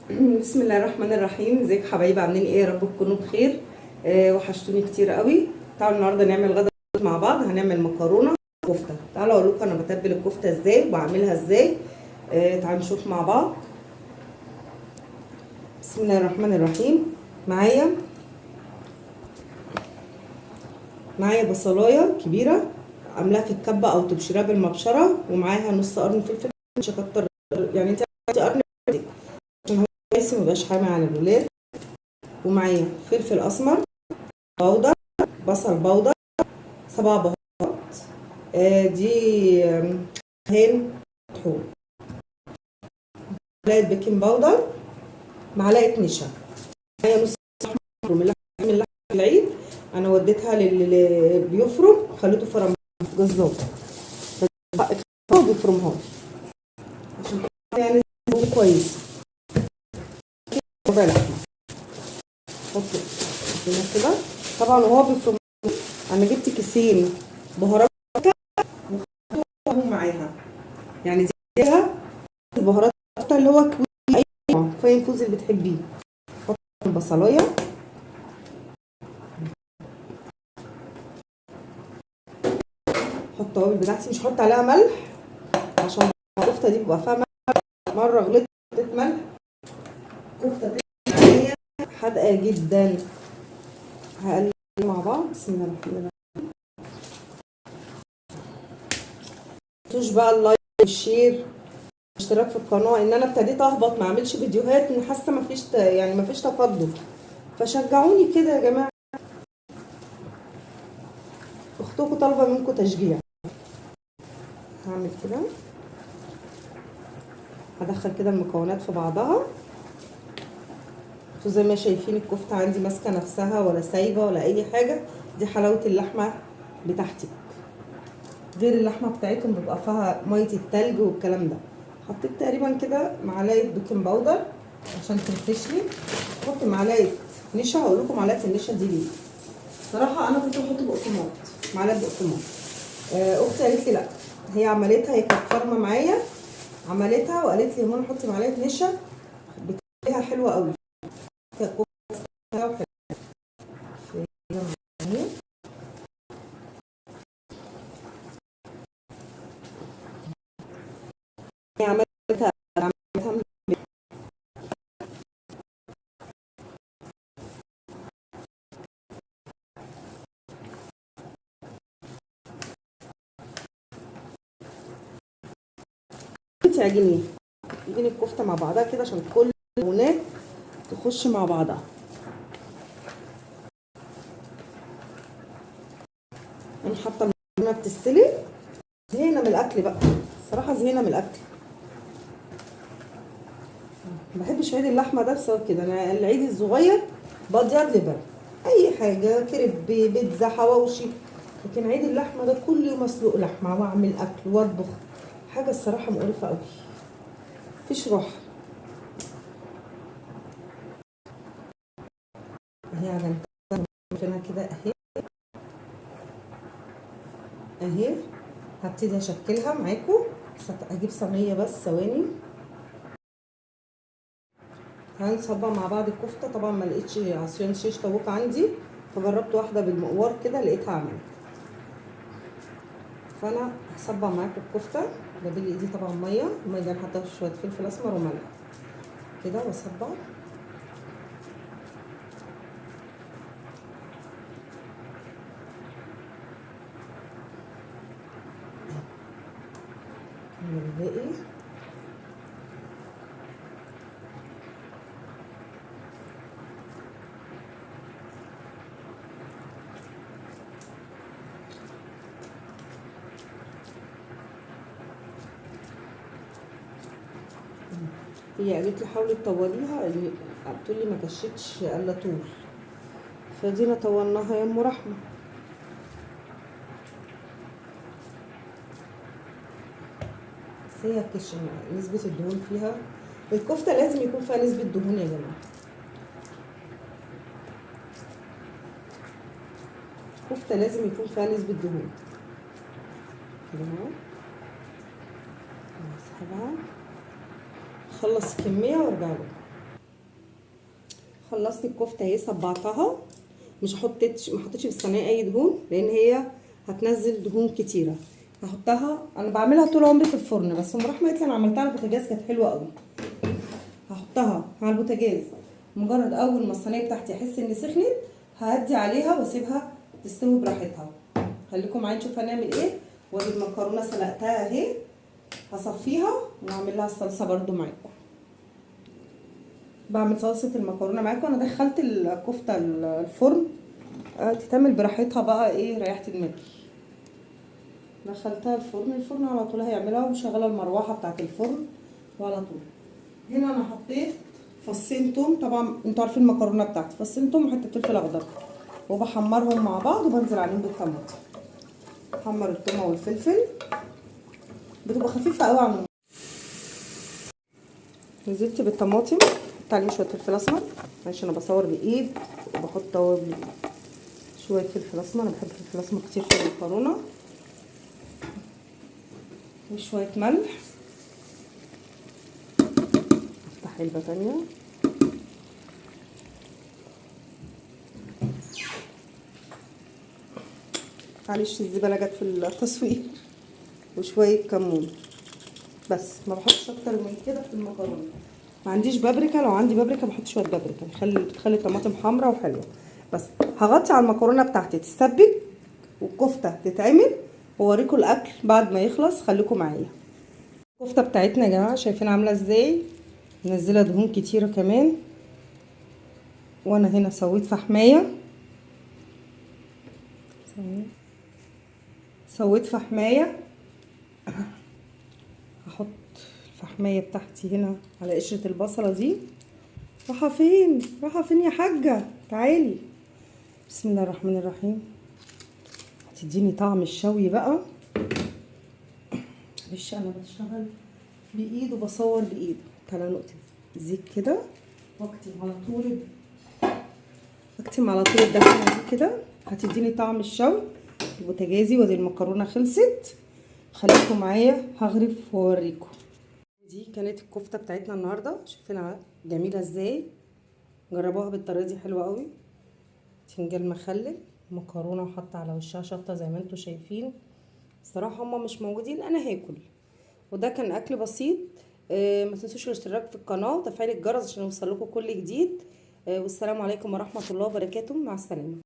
بسم الله الرحمن الرحيم. ازيك حبايبي؟ عاملين ايه؟ يا رب تكونوا بخير. وحشتوني كتير قوي. تعالوا النهارده نعمل غدا مع بعض. هنعمل مكرونه كفته. تعالوا اقول لكم انا بتبل الكفته ازاي وبعملها ازاي. تعالوا نشوف مع بعض. بسم الله الرحمن الرحيم. معايا بصلايه كبيره عاملاها في الكبه او تبشرها بالمبشره، ومعاها نص قرن فلفل. مش هكتر، يعني انت قرن عشان هو كويس ميبقاش حامي على الولاد. ومعايا فلفل اسمر بودر، بصل بودر، 7 بهارات. دي هين طحون، معلقه بيكنج باودر، معلقه نشا. معايا نص من اللحمه العيد. انا وديتها للي بيفرم، خليته فرم جزار هو بيفرمها عشان يعني يكون كويس. ربع لحمه حط هنا كده. طبعا وهو بيفرم انا جبت كيسين بهارات وحطهم معاها، يعني زيها البهارات اللي هو كوي، اي فين فوز اللي بتحبيه. حط البصلايه، حط التوابل بتاعتي. مش هحط عليها ملح عشان الكفته دي بيبقى فيها ملح. مره غلطت ملح، كفته تانية حادقه جدا. هقلب مع بعض. بسم الله الرحمن الرحيم. متنسوش بقى اللايك والشير والاشتراك في القناه. ان انا ابتديت اهبط ما اعملش فيديوهات، ان حاسه مفيش تقدم، فشجعوني كده يا جماعه. اختكم طالبه منكم تشجيع. هعمل كده، هدخل كده المكونات في بعضها. انتوا زي ما شايفين الكفته عندي ماسكه نفسها ولا سايبه ولا اي حاجه. دي حلاوه اللحمه بتاعتي، غير اللحمه بتاعتهم بيبقى فيها ميه التلج والكلام ده. حطيت تقريبا كده معلقه بيكنج باودر عشان تنفش لي. احط معلقه نشا. هقول لكم معلقه النشا دي ليه. صراحه انا كنت بحط بقسماط، معلقه بقسماط. اختي قالت لي لا، هي عملتها، هي كانت فارمه معايا، عملتها وقالت لي يا ماما حطي معلقه نشا بتخليها حلوه قوي. هي عملتها تعجنيه، تعجني الكفته مع بعضها كده عشان كل المكونات تخش مع بعضها. انا حاطه المكرونه بتستوي. زهقنا من الاكل بقى، صراحه زهقنا من الاكل. ما بحبش عيد اللحمه ده بسبب كده. انا العيد الصغير بضيع ليفر، اي حاجه كريب بيتزا حواوشي. لكن عيد اللحمه ده كل يوم اسلق لحمه واعمل اكل واطبخ، حاجه الصراحه مقرفه قوي، مفيش روح. اهي عجنتها كده اهي. اهي هبتدي اشكلها معاكم. اجيب صينيه بس ثواني. هنصبع مع بعض الكفته. طبعا ما لقيتش عصيان شيش طاووق عندي، فجربت واحده بالمقوار كده لقيتها عملت. فانا هصبع معاكم الكفته. بدل ايدي طبعا ميه، الميه دي هحطها شويه فلفل اسمر وملح كده واصبع. الباقي هي قالت لي حاولي تطوليها، قلت لي ما كشتش الا طول، فدينا طولناها يا ام رحمه. بس هي نسبه الدهون فيها، الكفته لازم يكون فيها نسبه دهون يا جماعه. الكفته لازم يكون فيها نسبه دهون كده اهو. هسحبها، اخلص كميه وارجع لكم. خلصت الكفته اهي، صبعتها. مش ما حطيتش في الصينيه اي دهون، لان هي هتنزل دهون كتيره. هحطها، انا بعملها طول عمري في الفرن، بس ام رحمه قالت لي انا عملتها على البوتاجاز كانت حلوه قوي. هحطها على البوتاجاز، مجرد اول ما الصينيه بتاعتي احس ان سخنت ههدي عليها واسيبها تستوي براحتها. خليكم معايا نشوف هنعمل ايه. وادي المكرونه سلقتها اهي، هصفيها واعمل لها الصلصه برده معاكم. بعمل صلصه المكرونه معاكم. انا دخلت الكفته الفرن، تتعمل براحتها بقى، ايه ريحت دماغي. دخلتها الفرن على طول هيعملها، ومشغله المروحه بتاعت الفرن وعلى طول. هنا انا حطيت فصين توم، طبعا انتوا عارفين المكرونه بتاعتي، فصين توم وحته فلفل اخضر، وبحمرهم مع بعض وبنزل عليهم بالطماطم. بحمر التومه والفلفل، بتبقى خفيفه قوي عن نزلت بالطماطم، حط عليهم شويه فلفل اسمر، عشان انا بصور بايد وبحط توابل. شويه فلفل اسمر، انا بحب الفلفل الاسمر كتير في المكرونه، وشويه ملح. افتح علبه تانيه. معلش الزباله جت في التصوير. وشويه كمون، بس ما بحطش اكتر من كده في المكرونه. ما عنديش بابريكا، لو عندي بابريكا بحط شويه بابريكا، بتخلي الطماطم حمراء وحلوه. بس هغطي على المكرونه بتاعتي تتسبك والكفته تتعمل، واوريكم الاكل بعد ما يخلص. خليكم معايا. الكفته بتاعتنا يا جماعه شايفين عامله ازاي، منزله دهون كتيره كمان. وانا هنا سويت فحمايه، هحط الفحمايه بتاعتي هنا على قشره البصله دي. راحه فين يا حاجه، تعالي. بسم الله الرحمن الرحيم. هتديني طعم الشوي بقى. معلش انا بشتغل بايد وبصور بايد. تعالى نقطه زيت كده، واكتم على طول الدهنه دي كده، هتديني طعم الشوي. البوتاجازي وادي المكرونه خلصت. خليكم معايا هغرف واوريكم. دي كانت الكفته بتاعتنا النهارده، شايفينها جميله ازاي. جربوها بالطريقه دي، حلوه قوي. بتنجان مخلل، مكرونه وحاطه على وشها شطه زي ما انتم شايفين. الصراحه هما مش موجودين، انا هاكل. وده كان اكل بسيط. ما تنسوش الاشتراك في القناه وتفعيل الجرس عشان يوصلكوا كل جديد. والسلام عليكم ورحمه الله وبركاته. مع السلامه.